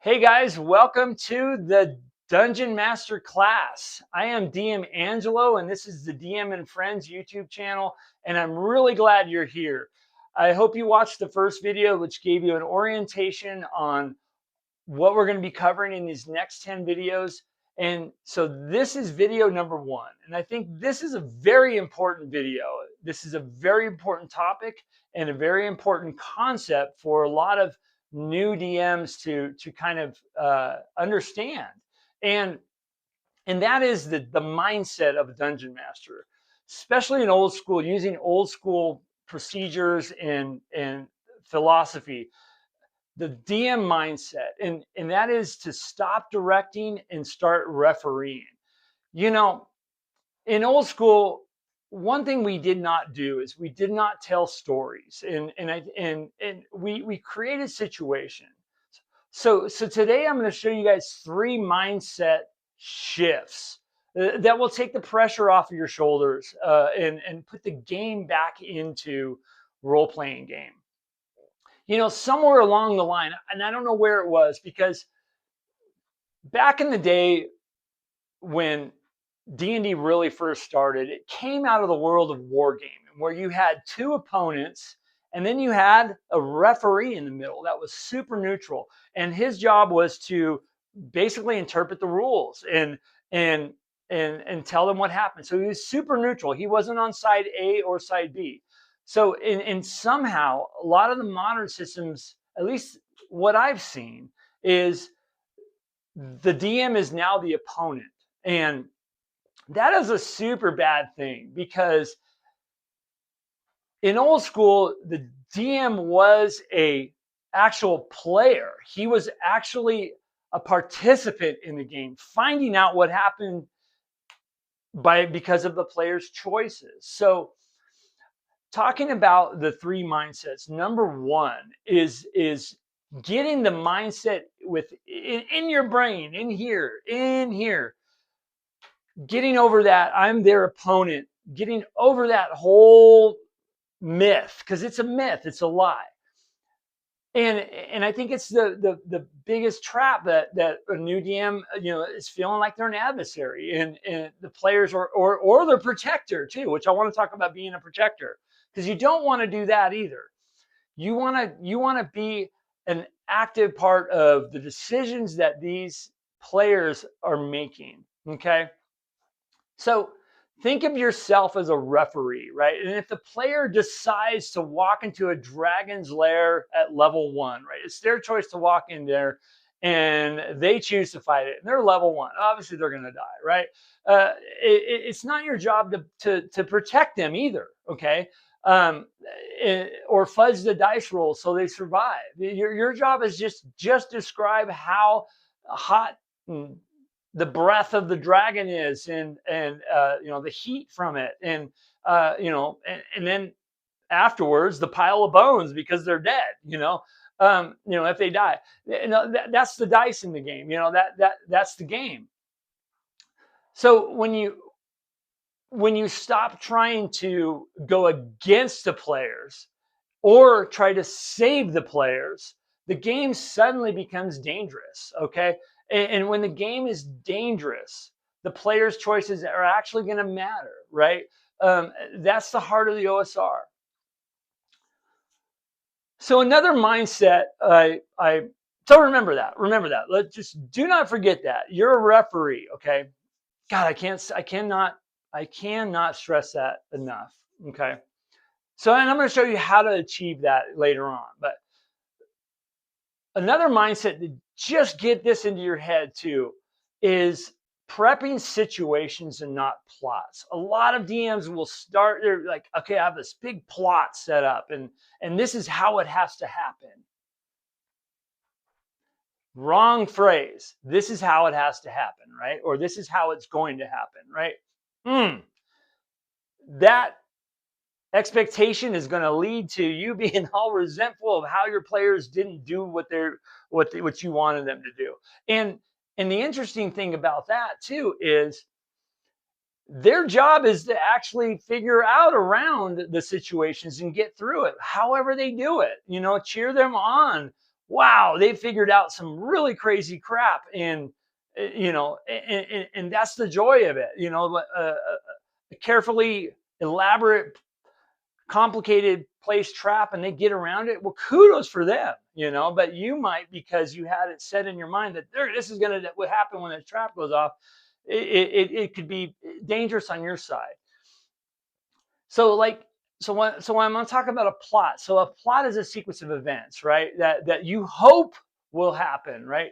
Hey guys, welcome to the Dungeon Master class. I am DM Angelo and this is the DM and Friends YouTube channel, and I'm really glad you're here. I hope you watched the first video, which gave you an orientation on what we're going to be covering in these next 10 videos. And so this is video number 1. And I think this is a very important video. This is a very important topic and a very important concept for a lot of new DMs to kind of understand. And that is the mindset of a dungeon master, especially in old school, using old school procedures and philosophy. The DM mindset, and that is to stop directing and start refereeing. You know, in old school, one thing we did not do is we did not tell stories, and we created situations. So today I'm going to show you guys 3 mindset shifts that will take the pressure off of your shoulders and put the game back into role-playing game. You know, somewhere along the line, and I don't know where it was, because back in the day when D&D really first started, it came out of the world of wargaming, where you had 2 opponents and then you had a referee in the middle that was super neutral, and his job was to basically interpret the rules and tell them what happened. So he was super neutral. He wasn't on side A or side B. So and somehow a lot of the modern systems, at least what I've seen, is the DM is now the opponent. And that is a super bad thing, because in old school, the DM was a actual player. He was actually a participant in the game, finding out what happened because of the player's choices. So talking about the 3 mindsets, number 1 is getting the mindset in your brain, in here, getting over that I'm their opponent, getting over that whole myth, because it's a myth, it's a lie. And I think it's the biggest trap that a new DM, is feeling like they're an adversary, and the players or their protector too, which I want to talk about being a protector, because you don't want to do that either. You want to be an active part of the decisions that these players are making. Okay, so think of yourself as a referee, right? And if the player decides to walk into a dragon's lair at level 1, right, it's their choice to walk in there, and they choose to fight it, and they're level 1. Obviously, they're going to die, right? It's not your job to protect them either, okay? Or fudge the dice roll so they survive. Your job is just describe how hot the breath of the dragon is, and the heat from it, and then afterwards the pile of bones because they're dead. If they die, that's the dice in the game. That's the game. So when you stop trying to go against the players or try to save the players, the game suddenly becomes dangerous. Okay. And when the game is dangerous, the players' choices are actually going to matter, right? That's the heart of the OSR. So another mindset, so remember that. Let's just do not forget that you're a referee. Okay. God, I cannot stress that enough. Okay. So, and I'm going to show you how to achieve that later on. But another mindset to just get this into your head too is prepping situations and not plots. A lot of DMs will start, they're like, okay, I have this big plot set up, and this is how it has to happen. Wrong phrase. This is how it has to happen, right? Or this is how it's going to happen, right? That expectation is going to lead to you being all resentful of how your players didn't do what you wanted them to do. And the interesting thing about that too is their job is to actually figure out around the situations and get through it, however they do it. Cheer them on wow, they figured out some really crazy crap. And, and that's the joy of it. A carefully elaborate, complicated place trap, and they get around it. Well, kudos for them, but you might, because you had it set in your mind that this is going to what happen when the trap goes off. It could be dangerous on your side. So when I'm going to talk about a plot. So a plot is a sequence of events, right? That you hope will happen, right?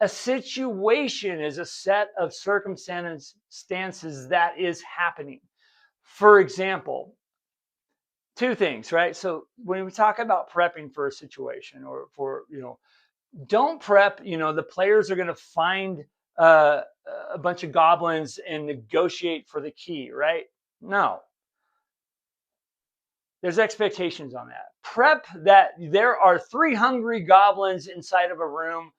A situation is a set of circumstances that is happening. For example, two things, right? So when we talk about prepping for a situation, or for, don't prep, the players are going to find a bunch of goblins and negotiate for the key, right? No. There's expectations on that. Prep that there are 3 hungry goblins inside of a room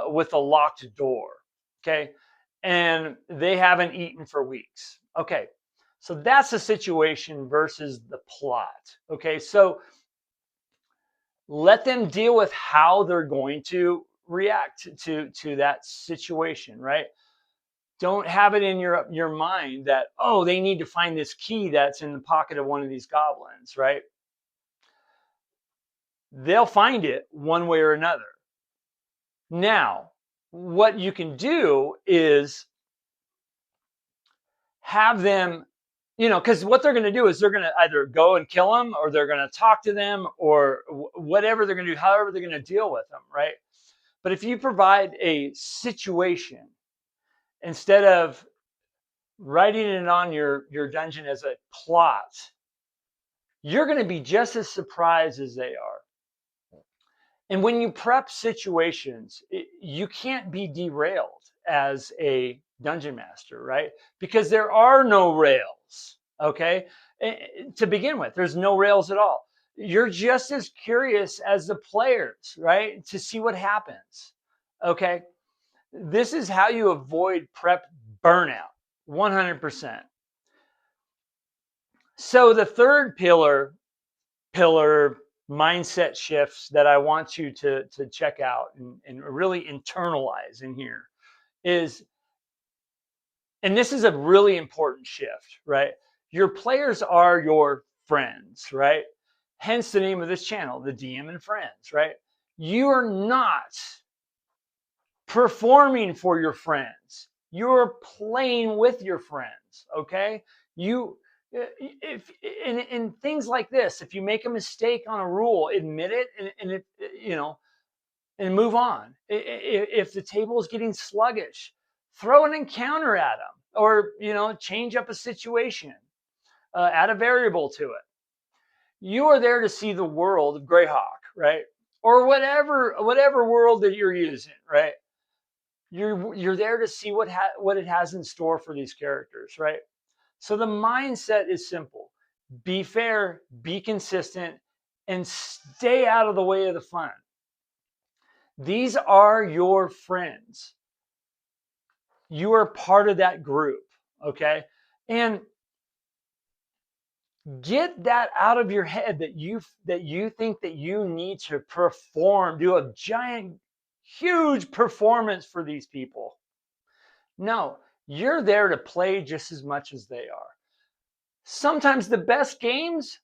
with a locked door, okay? And they haven't eaten for weeks. Okay, so that's the situation versus the plot, okay? So let them deal with how they're going to react to that situation, right? Don't have it in your mind that, oh, they need to find this key that's in the pocket of one of these goblins, right? They'll find it one way or another. Now, what you can do is have them, because what they're going to do is they're going to either go and kill them, or they're going to talk to them, or whatever they're going to do, however they're going to deal with them, right? But if you provide a situation, instead of writing it on your dungeon as a plot, you're going to be just as surprised as they are. And when you prep situations, you can't be derailed as a dungeon master, right? Because there are no rails, okay? To begin with, there's no rails at all. You're just as curious as the players, right? To see what happens, okay? This is how you avoid prep burnout, 100%. So the third pillar mindset shifts that I want you to check out and really internalize in here is, and this is a really important shift, right? Your players are your friends, right? Hence the name of this channel, the DM and Friends, right? You are not performing for your friends. You're playing with your friends, okay? If in things like this, if you make a mistake on a rule, admit it, and move on. If the table is getting sluggish, throw an encounter at them, or change up a situation, add a variable to it. You are there to see the world of Greyhawk, right? Or whatever world that you're using, right? You're there to see what it has in store for these characters, right? So the mindset is simple: be fair, be consistent, and stay out of the way of the fun. These are your friends. You are part of that group, okay? And get that out of your head that you think that you need to perform, do a giant, huge performance for these people. No, you're there to play just as much as they are. Sometimes the best games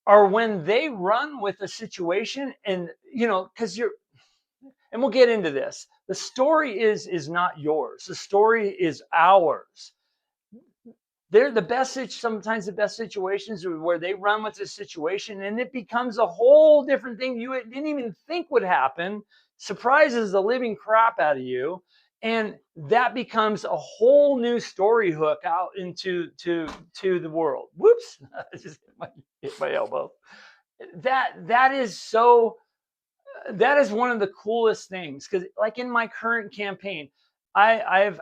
are when they run with a situation, and because and we'll get into this. The story is not yours. The story is ours. Sometimes the best situations are where they run with the situation and it becomes a whole different thing you didn't even think would happen, surprises the living crap out of you, and that becomes a whole new story hook out into the world. Whoops, I just hit my elbow. That is one of the coolest things, because like in my current campaign, I've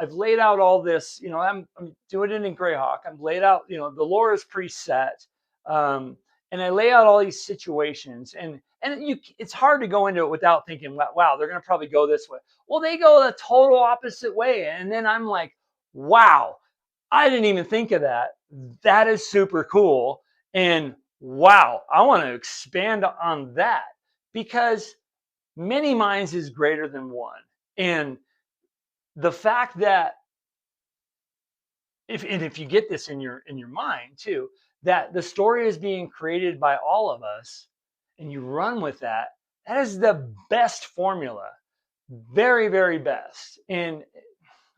laid out all this. I'm doing it in Greyhawk. I've laid out, the lore is preset, and I lay out all these situations, and it's hard to go into it without thinking, wow, they're going to probably go this way. Well, they go the total opposite way, and then I'm like, wow, I didn't even think of that. That is super cool, and wow, I want to expand on that. because many minds is greater than one. And the fact that if you get this in your mind too, that the story is being created by all of us, and you run with that, that is the best formula, very, very best. And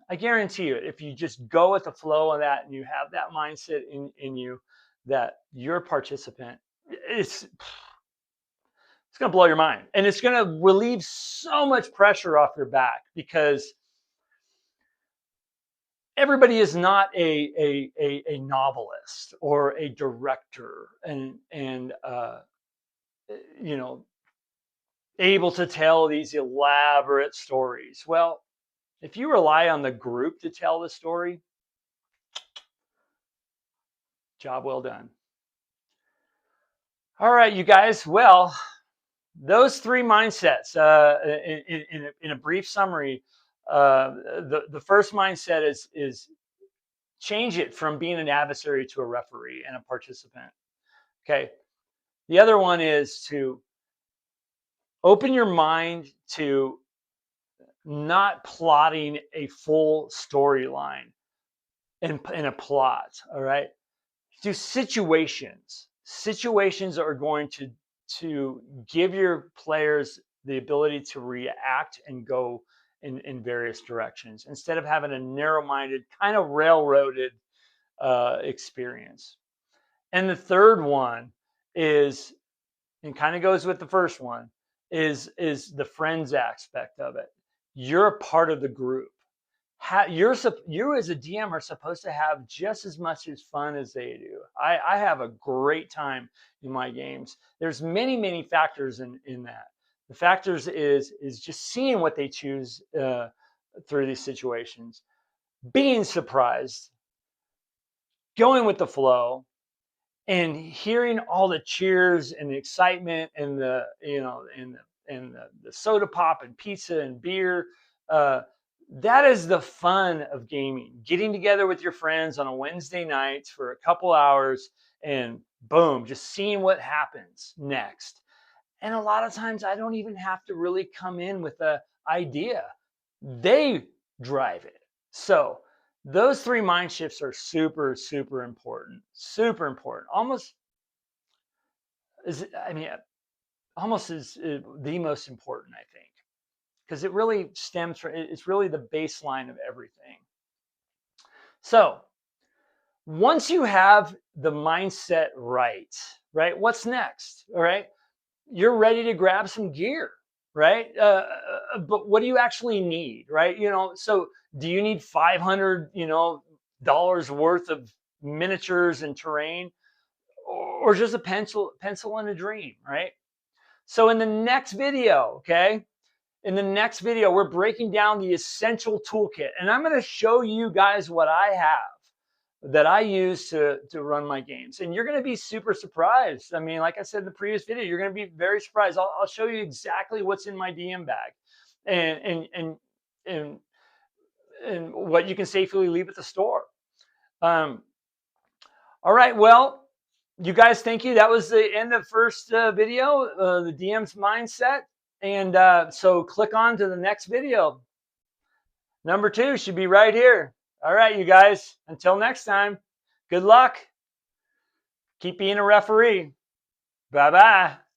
I guarantee you, if you just go with the flow of that and you have that mindset in you, that you're a participant, it's going to blow your mind, and it's going to relieve so much pressure off your back, because everybody is not a novelist or a director and you know, able to tell these elaborate stories. Well, if you rely on the group to tell the story, job well done. All right, you guys. Well, those three mindsets, in a brief summary, the first mindset is change it from being an adversary to a referee and a participant. Okay. The other one is to open your mind to not plotting a full storyline in a plot. All right. Do situations. Situations are going to give your players the ability to react and go in various directions, instead of having a narrow-minded, kind of railroaded experience. And the third one is, and kind of goes with the first one, is the friends aspect of it. You're a part of the group. You as a DM are supposed to have just as much as fun as they do. I have a great time in my games. There's many factors in that. The factors is just seeing what they choose through these situations, being surprised, going with the flow, and hearing all the cheers and the excitement and the soda pop and pizza and beer. That is the fun of gaming. Getting together with your friends on a Wednesday night for a couple hours and boom, just seeing what happens next. And a lot of times I don't even have to really come in with an idea. They drive it. So those three mind shifts are super, super important. Super important. Almost is the most important, I think. Because it really stems from, it's really the baseline of everything. So once you have the mindset right, what's next? All right, you're ready to grab some gear, right? But what do you actually need, right? So do you need $500, worth of miniatures and terrain, or just a pencil and a dream, right? So in the next video, okay, we're breaking down the essential toolkit, and I'm going to show you guys what I have that I use to run my games, and you're going to be super surprised. I mean, like I said in the previous video, you're going to be very surprised. I'll show you exactly what's in my DM bag, and what you can safely leave at the store. All right, well, you guys, thank you. That was the end of the first video, the DM's mindset. And so click on to the next video. Number 2 should be right here. All right, you guys, until next time, good luck. Keep being a referee. Bye-bye.